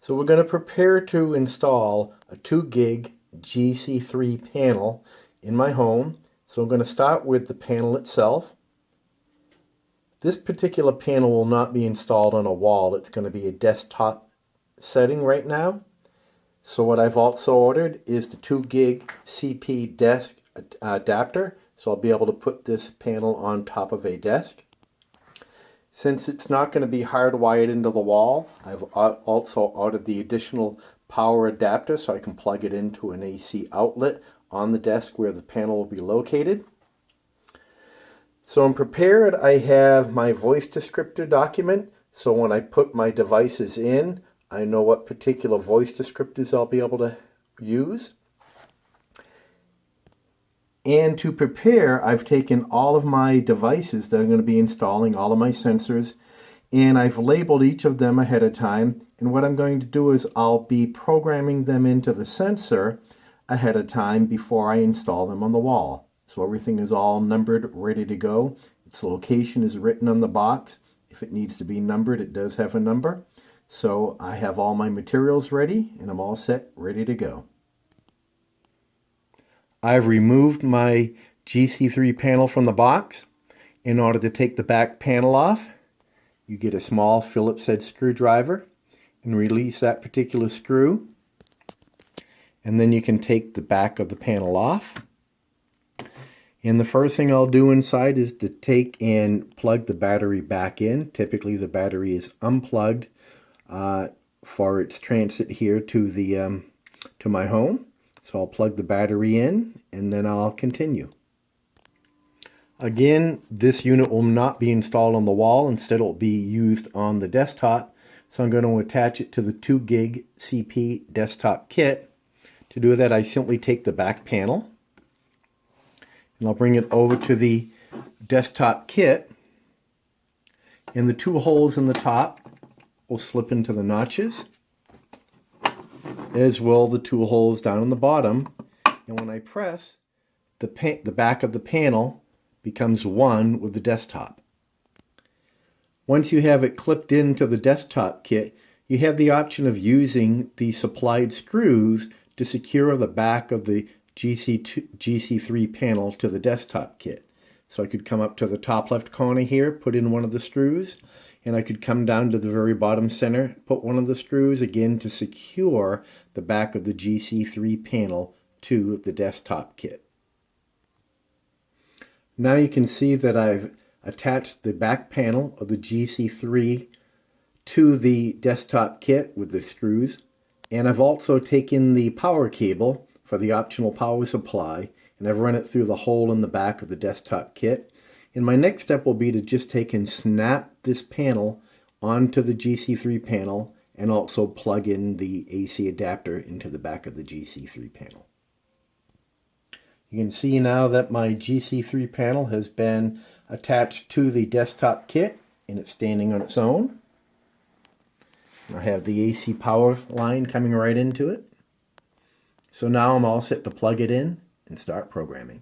So we're going to prepare to install a 2 gig GC3 panel in my home. So I'm going to start with the panel itself. This particular panel will not be installed on a wall. It's going to be a desktop setting right now. So what I've also ordered is the 2 gig CP desk adapter. So I'll be able to put this panel on top of a desk. Since it's not going to be hardwired into the wall, I've also ordered the additional power adapter so I can plug it into an AC outlet on the desk where the panel will be located. So I'm prepared. I have my voice descriptor document, so when I put my devices in, I know what particular voice descriptors I'll be able to use. And to prepare, I've taken all of my devices that I'm going to be installing, all of my sensors, and I've labeled each of them ahead of time. And what I'm going to do is I'll be programming them into the sensor ahead of time before I install them on the wall. So everything is all numbered, ready to go. Its location is written on the box. If it needs to be numbered, it does have a number. So I have all my materials ready, and I'm all set, ready to go. I've removed my GC3 panel from the box. In order to take the back panel off, you get a small Phillips head screwdriver and release that particular screw. And then you can take the back of the panel off. And the first thing I'll do inside is to take and plug the battery back in. Typically the battery is unplugged for its transit here to my home. So I'll plug the battery in and then I'll continue. Again, this unit will not be installed on the wall. Instead, it will be used on the desktop. So I'm going to attach it to the 2 gig CP desktop kit. To do that, I simply take the back panel and I'll bring it over to the desktop kit. And the 2 holes in the top will slip into the notches, as will the 2 holes down on the bottom. And when I press, the back of the panel becomes one with the desktop. Once you have it clipped into the desktop kit, you have the option of using the supplied screws to secure the back of the GC3 panel to the desktop kit. So I could come up to the top left corner here, put in one of the screws, and I could come down to the very bottom center, put one of the screws again to secure the back of the GC3 panel to the desktop kit. Now you can see that I've attached the back panel of the GC3 to the desktop kit with the screws, and I've also taken the power cable for the optional power supply and I've run it through the hole in the back of the desktop kit. And my next step will be to just take and snap this panel onto the GC3 panel and also plug in the AC adapter into the back of the GC3 panel. You can see now that my GC3 panel has been attached to the desktop kit and it's standing on its own. I have the AC power line coming right into it. So now I'm all set to plug it in and start programming.